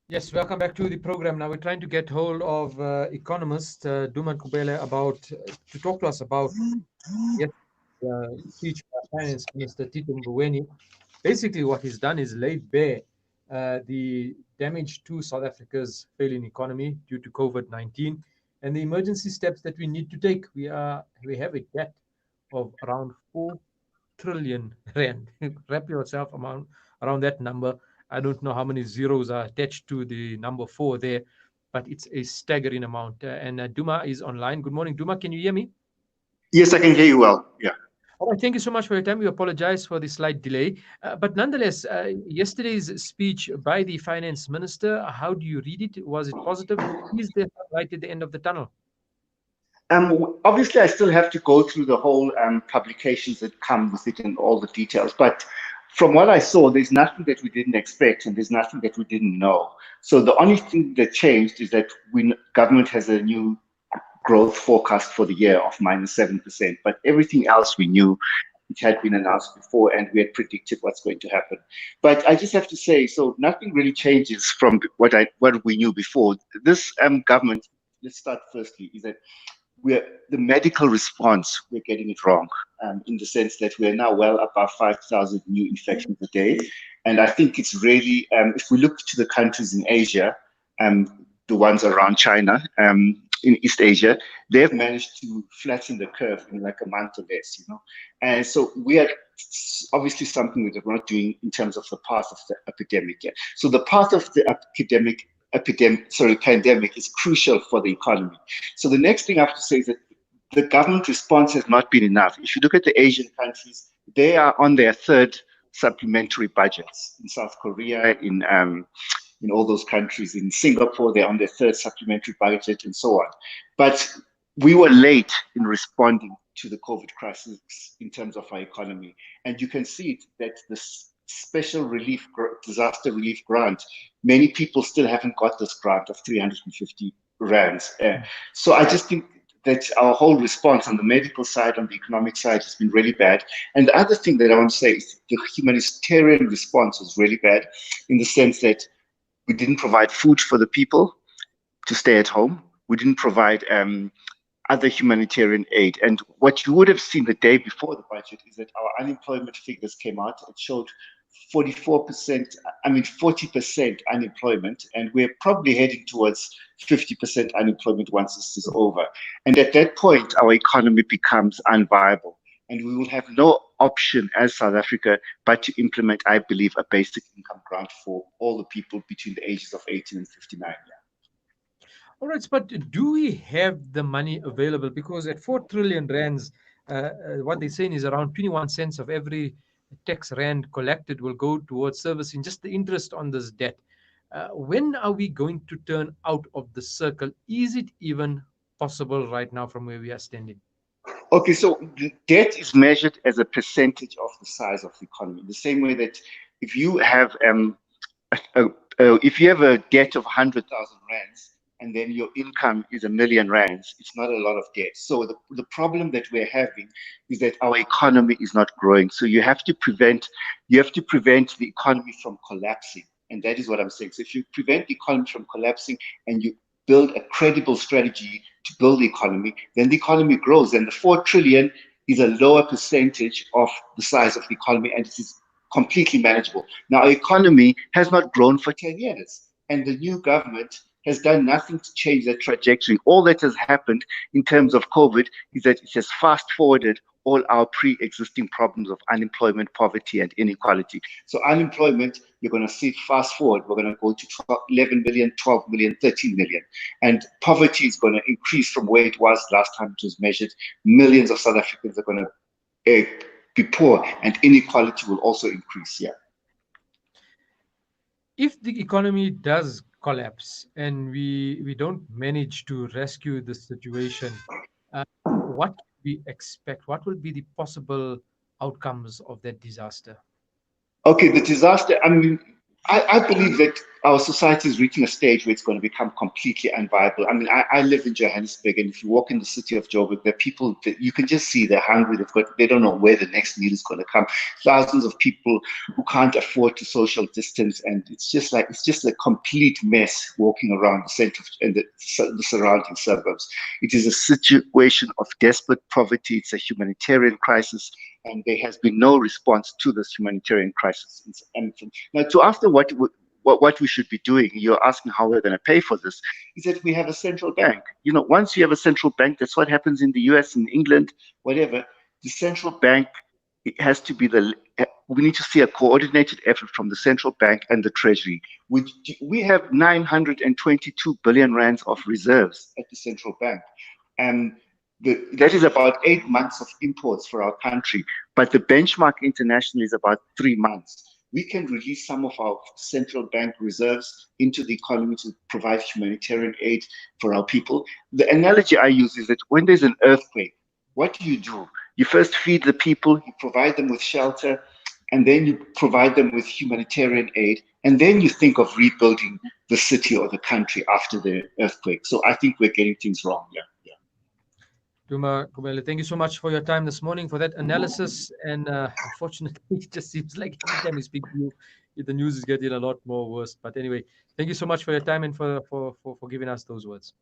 Yes, welcome back to the program. Now we're trying to get hold of economist Duma Kubele to talk to us about yes, speech by Finance Minister Tito Mboweni. Basically, what he's done is laid bare the damage to South Africa's failing economy due to COVID-19 and the emergency steps that we need to take. We have a debt of around 4 trillion rand. Wrap yourself around that number. I don't know how many zeros are attached to the number four there, but it's a staggering amount. And Duma is online. Good morning, Duma. Can you hear me? Yes, I can hear you well. Yeah. All right, thank you so much for your time. We apologize for the slight delay. But nonetheless, yesterday's speech by the finance minister, how do you read it? Was it positive? Is there light at the end of the tunnel? Obviously, I still have to go through the whole publications that come with it and all the details. But from what I saw, there's nothing that we didn't expect and there's nothing that we didn't know. So the only thing that changed is that government has a new growth forecast for the year of -7%. But everything else we knew. It had been announced before, and we had predicted what's going to happen. But I just have to say, so nothing really changes from what we knew before. This government. Let's start firstly. Is that the medical response, we're getting it wrong, in the sense that we're now well above 5,000 new infections a day. And I think it's really, if we look to the countries in Asia, the ones around China, in East Asia, they've managed to flatten the curve in like a month or less, And so we are obviously something that we're not doing in terms of the path of the epidemic yet. So the path of the pandemic is crucial for the economy. So the next thing I have to say is that the government response has not been enough. If you look at the Asian countries, they are on their third supplementary budgets. In South Korea, in all those countries, in Singapore, they're on their third supplementary budget and so on. But we were late in responding to the COVID crisis in terms of our economy. And you can see it that this special relief, disaster relief grant, many people still haven't got this grant of 350 rands. So I just think that our whole response on the medical side, on the economic side, has been really bad. And the other thing that I want to say is the humanitarian response was really bad, in the sense that we didn't provide food for the people to stay at home. We didn't provide other humanitarian aid. And what you would have seen the day before the budget is that our unemployment figures came out. It showed 40% unemployment, and we're probably heading towards 50% unemployment once this is over. And at that point, our economy becomes unviable, and we will have no option as South Africa but to implement, I believe, a basic income grant for all the people between the ages of 18 and 59. All right, but do we have the money available? Because at 4 trillion rands, what they're saying is around 21 cents of every tax rand collected will go towards servicing just the interest on this debt. When are we going to turn out of the circle? Is it even possible right now from where we are standing? Okay, so debt is measured as a percentage of the size of the economy. The same way that if you have a debt of 100,000 rands, and then your income is 1,000,000 rands, it's not a lot of debt. So the problem that we're having is that our economy is not growing. So you have to prevent the economy from collapsing. And that is what I'm saying. So if you prevent the economy from collapsing and you build a credible strategy to build the economy, then the economy grows. And the 4 trillion is a lower percentage of the size of the economy, and it is completely manageable. Now, our economy has not grown for 10 years, and the new government has done nothing to change that trajectory. All that has happened in terms of COVID is that it has fast-forwarded all our pre-existing problems of unemployment, poverty, and inequality. So unemployment, you're going to see fast forward. We're going to go to 11 million, 12 million, 13 million. And poverty is going to increase from where it was last time it was measured. Millions of South Africans are going to be poor, and inequality will also increase. Yeah. If the economy does collapse and we don't manage to rescue the situation, what can we expect? What will be the possible outcomes of that disaster? Okay, the disaster, I mean, I believe that our society is reaching a stage where it's going to become completely unviable. I mean, I live in Johannesburg, and if you walk in the city of Joburg, there are people that you can just see they're hungry. They don't know where the next meal is going to come. Thousands of people who can't afford to social distance, and it's just a complete mess walking around the center and the surrounding suburbs. It is a situation of desperate poverty. It's a humanitarian crisis, and there has been no response to this humanitarian crisis. And now, to after what we should be doing, you're asking how we're going to pay for this, is that we have a central bank. You know, once you have a central bank, that's what happens in the US, in England, whatever. The central bank, it has to be we need to see a coordinated effort from the central bank and the treasury. We have 922 billion rands of reserves at the central bank. And that is about 8 months of imports for our country. But the benchmark internationally is about 3 months. We can release some of our central bank reserves into the economy to provide humanitarian aid for our people. The analogy I use is that when there's an earthquake, what do? You first feed the people, you provide them with shelter, and then you provide them with humanitarian aid, and then you think of rebuilding the city or the country after the earthquake. So I think we're getting things wrong. Yeah. Duma Kubele, thank you so much for your time this morning, for that analysis. And unfortunately, it just seems like every time we speak to you, the news is getting a lot more worse. But anyway, thank you so much for your time and for giving us those words.